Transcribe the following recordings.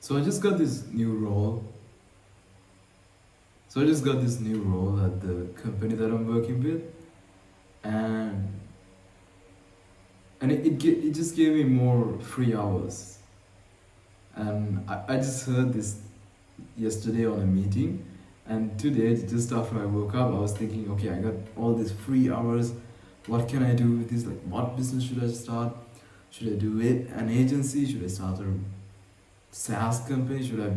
So I just got this new role. So I just got this new role at the company that I'm working with, and it just gave me more free hours. And I just heard this yesterday on a meeting, and today just after I woke up, I was thinking, okay, I got all these free hours. What can I do with this? Like, what business should I start? Should I do it an agency? Should I start a SaaS company? Should I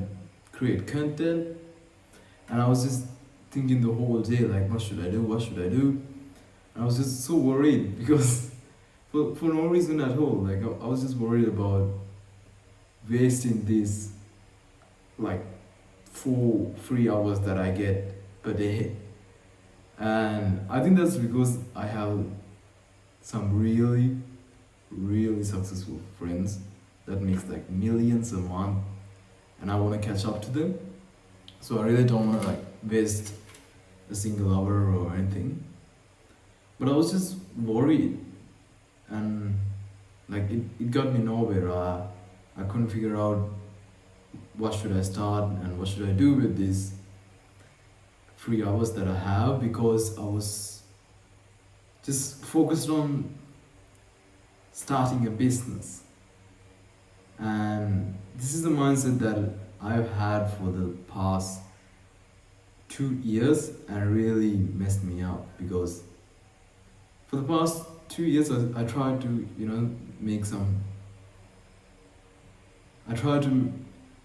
create content? And I was just thinking the whole day, like, what should I do? What should I do? And I was just so worried because for no reason at all. Like, I was just worried about wasting these, like, 4 free hours that I get per day. And I think that's because I have some really, really successful friends that makes like millions a month, and I want to catch up to them. So I really don't want to like waste a single hour or anything. But I was just worried, and like it got me nowhere. I couldn't figure out what should I start and what should I do with these 3 hours that I have, because I was just focused on starting a business. And this is the mindset that I've had for the past 2 years, and really messed me up because for the past 2 years I tried to, make some, I tried to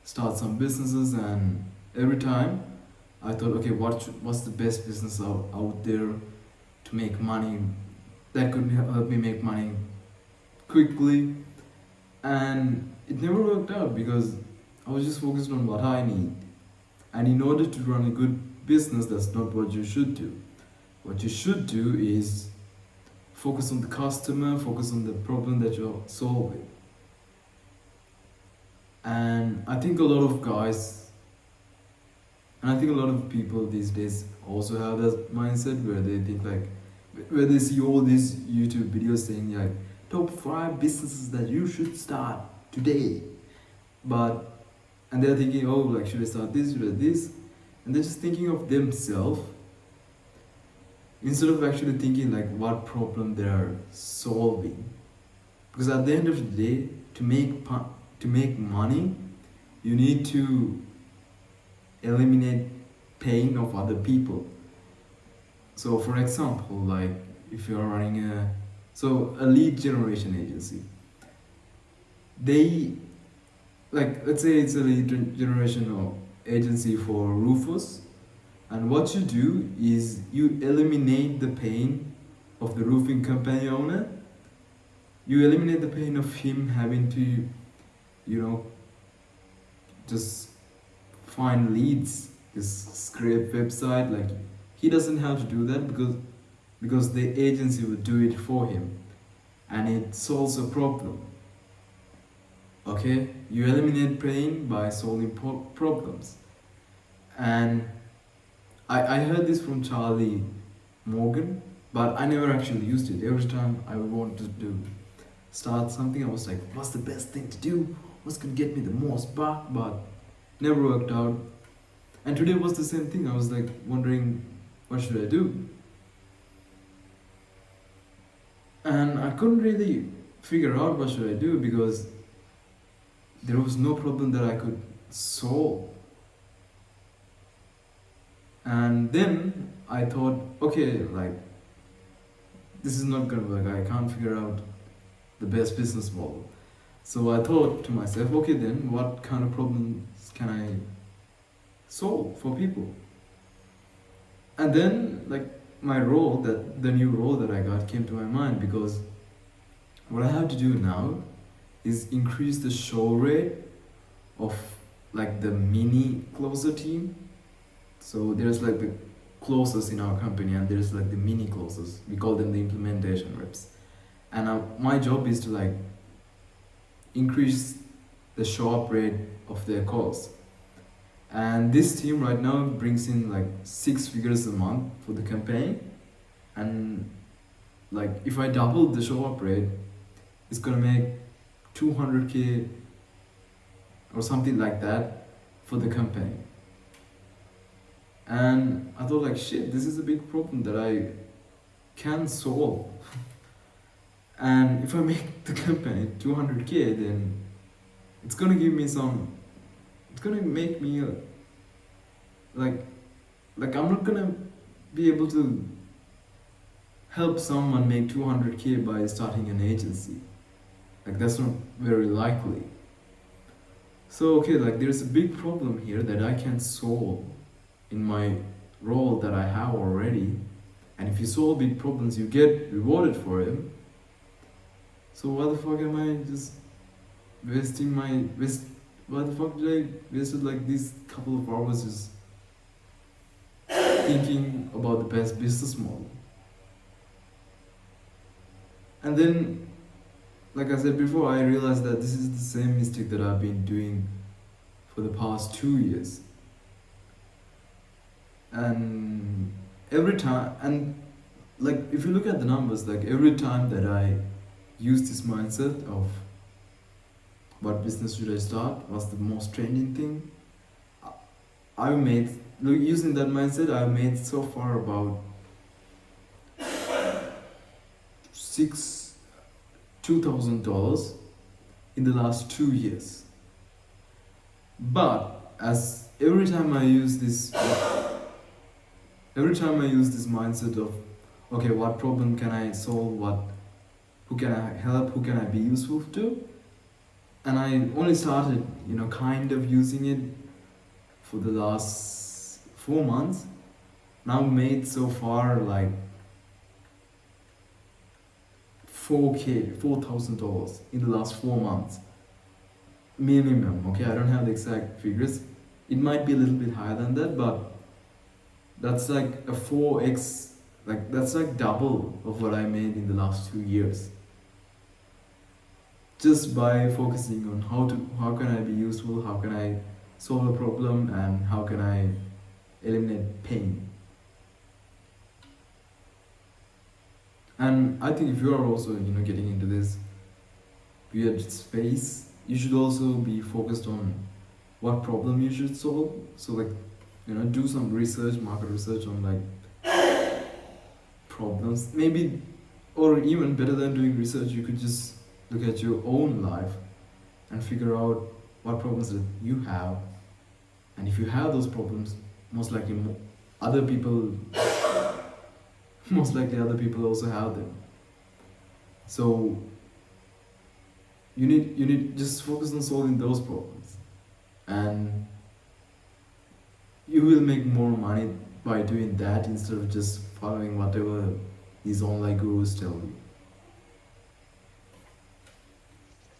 start some businesses, and every time I thought, okay, what's the best business out there to make money, that could help me make money quickly. And it never worked out because I was just focused on what I need. And in order to run a good business, that's not what you should do. What you should do is focus on the customer, focus on the problem that you're solving. And I think a lot of guys, and I think a lot of people these days also have that mindset where they think like, where they see all these YouTube videos saying like, top 5 businesses that you should start today. But, and they're thinking, oh, like, should I start this, should I this? And they're just thinking of themselves instead of actually thinking like what problem they are solving. Because at the end of the day, to make money, you need to eliminate pain of other people. So for example, like if you're running a lead generation agency, they, like, let's say it's a lead generation agency for roofers, and what you do is you eliminate the pain of the roofing company owner. You eliminate the pain of him having to, just find leads, just scrape website. Like, he doesn't have to do that because the agency will do it for him, and it solves a problem. Okay, you eliminate pain by solving problems. And I heard this from Charlie Morgan, but I never actually used it. Every time I wanted to start something, I was like, what's the best thing to do? What's gonna get me the most buck? But never worked out. And today was the same thing. I was like wondering, what should I do? And I couldn't really figure out what should I do because there was no problem that I could solve. And then I thought, okay, like, this is not gonna work. I can't figure out the best business model. So I thought to myself, okay, then what kind of problems can I solve for people? And then, like, the new role that I got came to my mind, because what I have to do now is increase the show rate of like the mini closer team. So there's like the closers in our company, and there's like the mini closers. We call them the implementation reps. And my job is to like increase the show up rate of their calls. And this team right now brings in like 6 figures a month for the campaign. And like if I double the show up rate, it's gonna make 200K or something like that for the company. And I thought like shit, this is a big problem that I can solve. And if I make the company 200K, then it's gonna give me some. It's gonna make me like I'm not gonna be able to help someone make 200K by starting an agency. Like that's not very likely. So okay, like there's a big problem here that I can solve in my role that I have already. And if you solve big problems, you get rewarded for it. So why the fuck am I just wasting my waste? Why the fuck did I wasted like these couple of hours just thinking about the best business model? And then, like I said before, I realized that this is the same mistake that I've been doing for the past 2 years. And every time, and like if you look at the numbers, like every time that I use this mindset of what business should I start, what's the most trending thing, I've made, using that mindset, I've made so far about six $2,000 in the last 2 years. But as every time I use this mindset of okay, what problem can I solve, who can I help, who can I be useful to, and I only started kind of using it for the last 4 months. Now made so far like $4,000 in the last 4 months minimum. Okay, I don't have the exact figures. It might be a little bit higher than that, but that's like a 4x, like that's like double of what I made in the last 2 years. Just by focusing on how can I be useful, how can I solve a problem, and how can I eliminate pain. And I think if you are also getting into this weird space, you should also be focused on what problem you should solve. So like do some research, market research on like problems. Maybe, or even better than doing research, you could just look at your own life and figure out what problems that you have. And if you have those problems, most likely other people most likely other people also have them. So you need just focus on solving those problems, and you will make more money by doing that instead of just following whatever these online gurus tell you.